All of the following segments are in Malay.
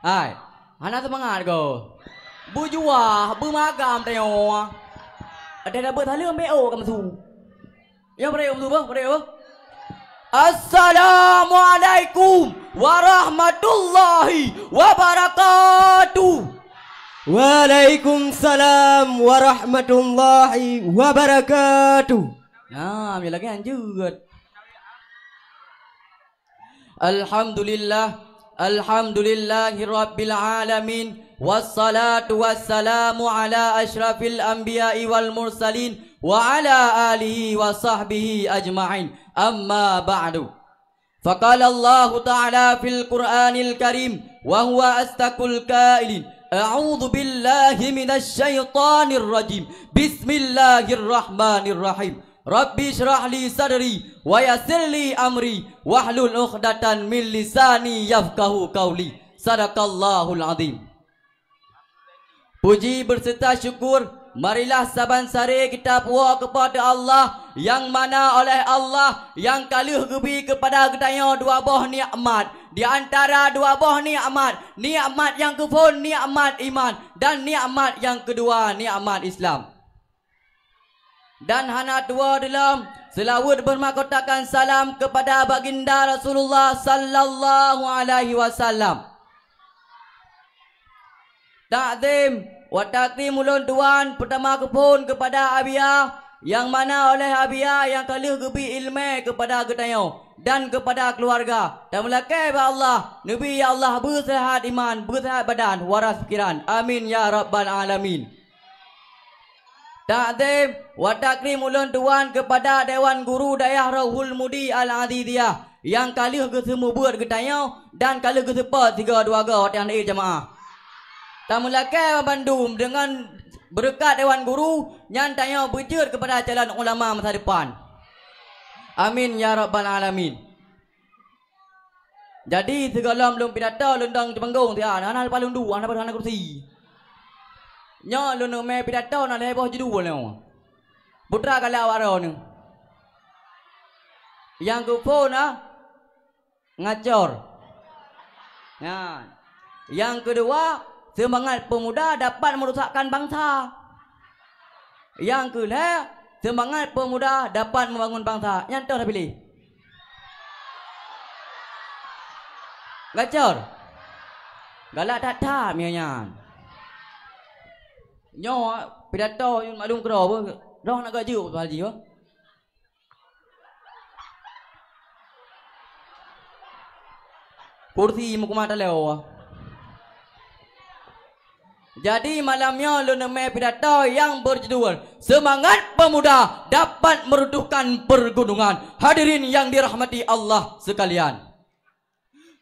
Hai, anak semangat ko. Bujua, bumagam tayo. Ada dapat halu BO kamu tu. Ya pada tu bah, pada bah. Assalamualaikum warahmatullahi wabarakatuh. Waalaikumsalam warahmatullahi wabarakatuh. Nah, ambil lagi anjut. Alhamdulillahi rabbil alamin. Wassalatu wassalamu ala ashrafil anbiya'i wal mursalin wa ala alihi wa sahbihi ajma'in. Amma ba'du. Faqala Allah ta'ala fil Qur'anil Karim wa huwa astaqul qailin. A'udzu billahi minasy syaithanir rajim. Bismillahirrahmanirrahim. Rabbi syrah li sadri wa yassir li amri wahlul 'uqdatan min lisani yafqahu qawli. Sadaqallahul azim. Puji berserta syukur, marilah saban-sare kita puas kepada Allah, yang mana oleh Allah yang kaluh gebi kepada ketanya dua buah nikmat. Di antara dua buah nikmat, nikmat yang kepun nikmat iman, dan nikmat yang kedua nikmat Islam. Dan hana dua dalam selawat bermahkotakan salam kepada baginda Rasulullah sallallahu alaihi wasallam. Takzim wa takrim ulun tuan pertama kepun kepada Abia, yang mana oleh Abia yang kaluh gebi ilmu kepada ketanya dan kepada keluarga, dan melakai ba Allah Nabi ya Allah bersehat iman, bersehat badan, waras fikiran. Amin ya rabbal alamin. Takzim wa takrim ulun tuan kepada Dewan Guru Dayah Rahul Mudi Al-Aziziyah, yang kaluh kesemua buat ketanya dan kaluh kesepat 3 2 yang ada jemaah. Tamulakai Bandung dengan berkat Dewan Guru yang tanya berjud kepada jalan ulama masa depan. Amin ya rabbal alamin. Jadi segala belum pidato lundang panggung dia anak paling dua anak berhana kursi. Nya lundang me pidato nak leboh jedu le. Putra kala waro ni. Yang kupon ngacor. Nah. Yang kedua, semangat pemuda dapat merusakkan bangsa. Yang kedua, semangat pemuda dapat membangun bangsa. Yang tu dah pilih. Gacor. Galak tak mianya. Nyo pidato yang maklum kero apa? Dah nak gaji apa haji apa? Kursi muka mata lewat. Jadi malamnya luname pidato yang berjudul Semangat Pemuda Dapat Meruntuhkan Pergunungan. Hadirin yang dirahmati Allah sekalian,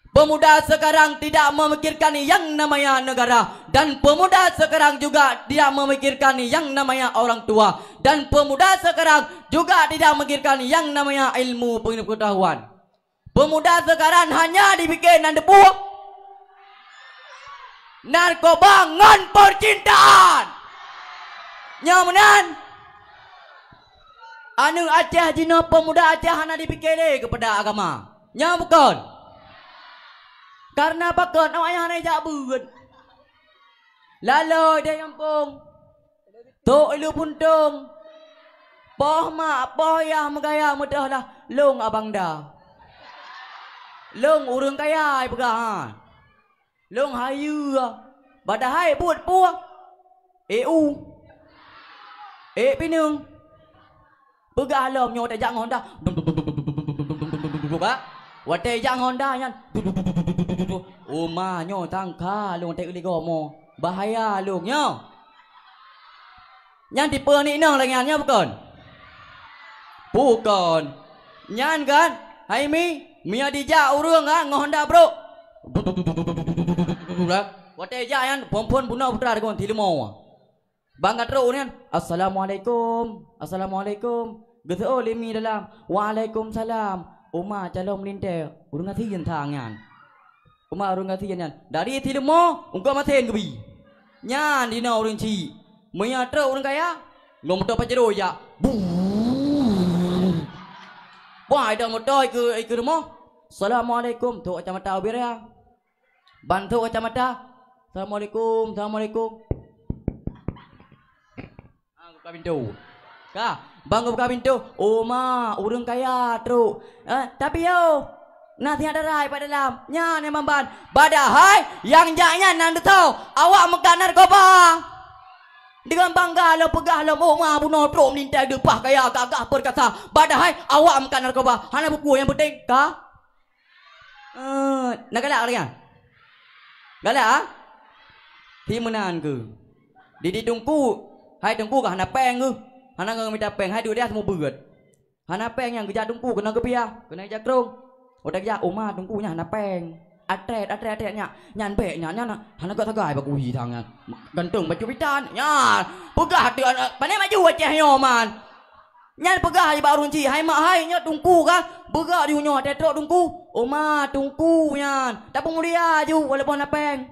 pemuda sekarang tidak memikirkan yang namanya negara, dan pemuda sekarang juga tidak memikirkan yang namanya orang tua, dan pemuda sekarang juga tidak memikirkan yang namanya ilmu pengetahuan. Pemuda sekarang hanya dibikin debu, narkoba ngan percintaan. Nyamunan anu Aceh jino pemuda Aceh hana dipikir kepada agama. Nya bukan. Karena bakon awak yang hana jabut. Lalu dia kampung. Tok ilu puntung. Poh mak poh yah megaya mudahlah long abang dah. Long urang kaya pegang. Long hayu badahai buat puak EU pinung pegah alam nyo tak jangan Honda wate jangan Honda yan oma nyo tangka long tek ligo mo bahaya long nyo nyan tipe ni nang lengannya bukan nyan kan hai mi mia dijak urang Honda bro. Wate jayan pompon punau putra dengan tilmo. Bangga terus ni. Assalamualaikum. Assalamualaikum. Geto limi dalam. Waalaikumsalam. Uma calon melintir. Urung ngasian tangan. Uma urung ngasian yan. Dari tilmo ungko maten gebi. Nyan dina urung ci. Maya terus urung kaya. Lom to pajero ya. Wah, dah motor ke mo. Assalamualaikum. Tu macam tahu biar ya. Bantu kacamata. Assalamualaikum, assalamualaikum. Buka pintu. Bang buka pintu. Oh ma, orang kaya tu. Tapi yo, nanti ada rai pada dalam. Nya ni mamban. Badahai yang jaknya nanti tahu. Awak makan narkoba. Dengan bangga lo pegah lo oh ma bunuh trom nintai depah kaya gagah berkata. Badahai awak makan narkoba. Hana buku yang penting nak galak kalian? Galak Thì menan ke? Di tungku. Hai tungku ka hana peng ke? Hana ngang minta peng hai duit dia semua berat. Hana peng yang kerja tungku kena ke pia, kena kerja krong. Udah kerja oma tungkunya hana peng. Atret nya. Nyan be nya hana ka tagai ba kuhi tangan. Gantung baju pitan. Nya, pegah dia pane maju aceh yo man. Nyan pegah je baru ci hai mak hai nya tungku ka. Begak di unyo tetrok tungku. Oma tungku nyan. Tak pemulia ju walaupun hana peng.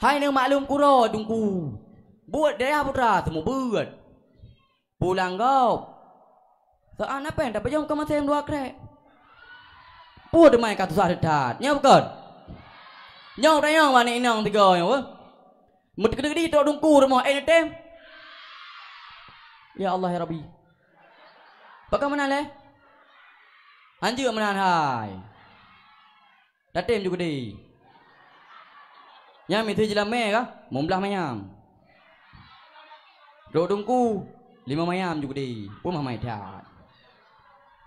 Hai ni maklum kuro tungku. Buat dia putra semua berat. Pulang kau. Soal apa yang dapat jom kau masih dua krek. Buat demai kata susah dekat. Nyau bukan. Nyau dah nyau mana inang tiga yang apa? Mesti tok tungku rumah tem. Ya Allah ya Rabbi. Pakai mana leh? Anjir mana hai. Datem juga deh. Nyam itu jelas me kah? Membelah mayam. Dua tungku 5 mayam juga deh. Pun mamai dah.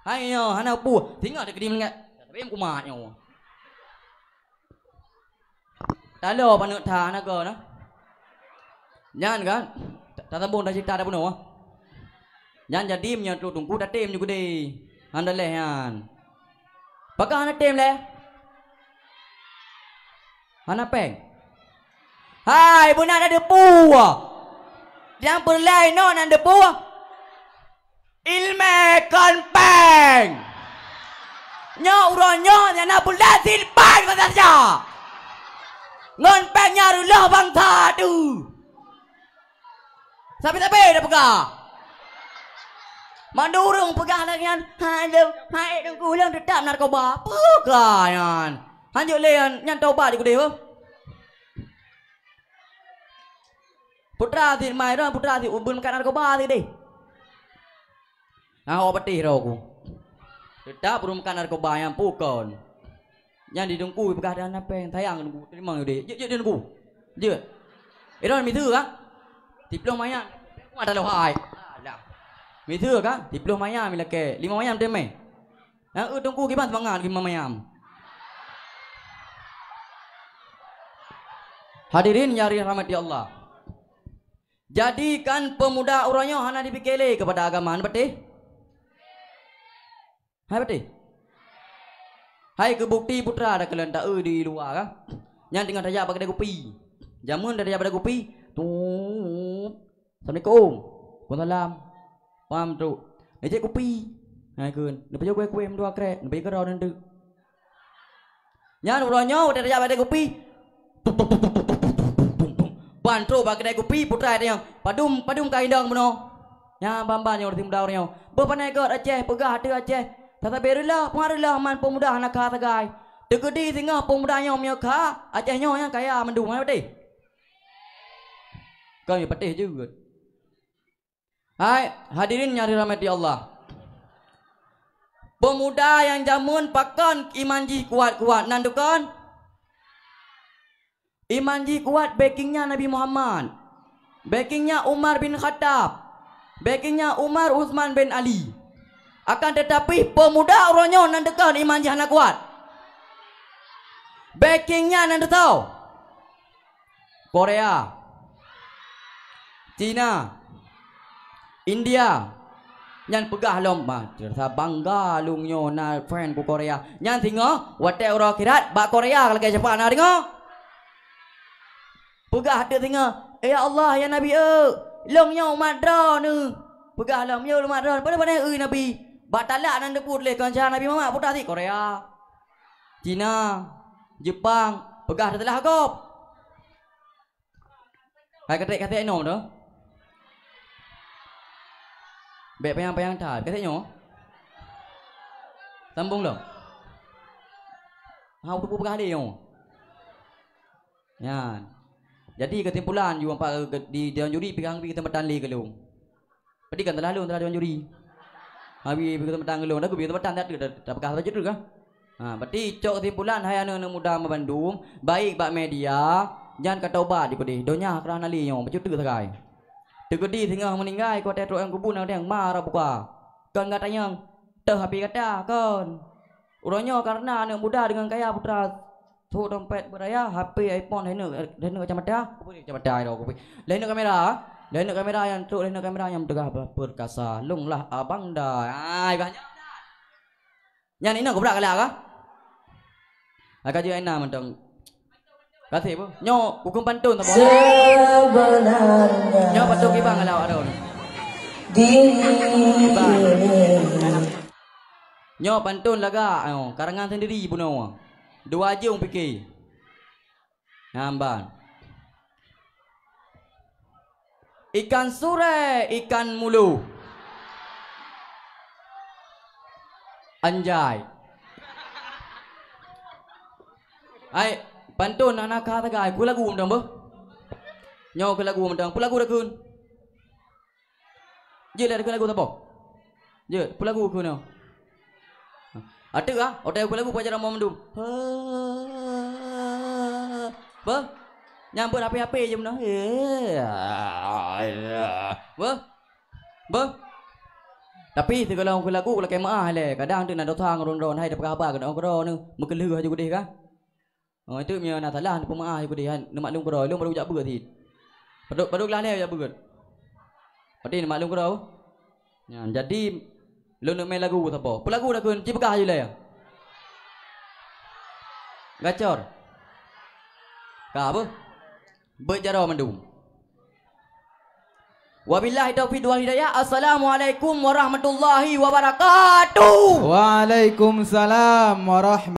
Ayo, hana pu. Tinggal dekat dia mengat. Tapi em kumat nyawa. Talo panut tha nak ke nah. Nyan kan? Tak sambung dah cerita dah penuh. Nyan jadi nya tungku dah tem juga deh. Handa leh han. Pakai hana tem leh. Hana peng. Hai, bukan ada depu. Yang berlain non ada depu. Ilme konpeng. Nyo uronyo yang nak bulan silpan kata saja. Ngonpengnya rulah bangsa tu. Sampai dah pegah. Mandurung pegah lagi kan. Hai tunggu ulang tetap narkoba. Pegah kan. Hanjuk lehan nyan taubat di kudai. Putra thì mày đó putra thì ubun makan narkoba thì đi. Nah, apa teh aku. Tidak perlu makan narkoba yang pukul. Yang ditunggu begadang apa yang tayang nunggu terima dia. Jek nunggu. Jek. Itu mi thư á. Diplom maya. Ada lo hai. Lah. Mi thư á. Diplom maya mi lake 5 mayam tem mai. Nah, tunggu gimana semangat 5 mayam. Hadirin yang dirahmati Allah. Jadikan pemuda orangnya hana dipikirkan kepada agama, betul? Hai betul? Hai kebukti putra ada kalian tak di luar kan? Yang tinggal saja pakai kopi. Jamun dari pada kopi. Tuh. Assalamualaikum. Waalaikumsalam. Paham tu. Ni cek kopi. Hai kun. Ni pergi kue dua krek. Ni pergi kerau nanti. Yang orangnya dari pada kopi. Bantu bagi kedai kopi putra dia padum kain dang beno. Ya bamban yang tim daur yang. Berpanai god Aceh pegah tu Aceh. Tata berilah pengarulah man pemuda nak kah tagai. Degedi tengah pemuda yang kah Aceh yang kaya mendung mana betul? Kau ni patih juga. Hai hadirin yang dirahmati Allah. Pemuda yang jamun pakan imanji kuat-kuat nandukan. Imanji kuat backingnya Nabi Muhammad. Backingnya Umar bin Khattab. Backingnya Umar Uthman bin Ali. Akan tetapi pemuda orangnya nandekan imanji hana kuat. Backingnya nanda tahu. Korea. China. India. Nyan pegah lomba. Terasa bangga lungnyo na friend ku Korea. Nyan tengok wate orang kirat bak Korea kalau ke Jepang na tengok. Pegah dia tengah. Ya Allah ya Nabi longnya madra ni. Pegah longnya madra. Pada Nabi. Batalak nan debut le kanca Nabi Muhammad putra ti Korea. China, Jepang, pegah dah telah agop. Hai kata nom tu. Bek payang dah. Kata nyo. Sambung lo. Ha tu kali yo. Ya. Jadi kesimpulan you apa di dewan juri pegang pergi tempat tanli ke lu. Padi kan terlalu dewan juri. Habis pergi tempat tanli lu, dah pergi tempat tanli dah pegang saja tu kan. Ha, berarti cok kesimpulan hai anak muda Bandung, baik bak media, jangan kata obat di kodi. Donya kerana li yo, macam tu sagai. Tegedi tengah meninggal kau tetruk yang kubun yang marah buka. Kan kata yang hapi kata kan. Urangnya karena anak muda dengan kaya putra tu dompet beraya HP iPhone lain macam ada. Aku macam ada dah aku. Lain kamera yang tu lain kamera yang tegah perkasa. Lunglah abang dah. Ai banyak dah. Yang ini aku berak kalak kah? Agak je enak mentang. Kasih apa? Nyo, hukum pantun tak boleh. Sebenarnya. Nyo pantun kibang kalau ada ni. Nyo pantun laga, karangan sendiri pun awak. Dua aja orang fikir. Namban. Ikan sure, ikan mulu. Anjay. Ai pantun anak kata gay, ku lagu mendang ber. Nyo ke lagu mendang, pu lagu dah kun. Je lah lagu tak apa. Je, pu lagu kun nyo. Ada ah, otak ku lagu pajar mau mendung. Ber. Nyambut api-api je mendang. Ber. Tapi segala orang lagu kalau kemah le, kadang tu nak datang ron-ron hai dapat khabar kan orang ni mengelih aja gudih kan. Oh itu punya nak salah ni pemaah aja gudih kan. Nak maklum kau, lu baru jak berat ti. Paduk lah ni jak berat. Padi nak maklum kau. Ya, jadi lu nak main lagu apa? Lagu dah kun, cipakah aja lah ya. Gacor. Ka apa? Berjarah mendung. Wabillahi taufiq wal hidayah. Assalamualaikum warahmatullahi wabarakatuh. Waalaikumsalam warahmatullahi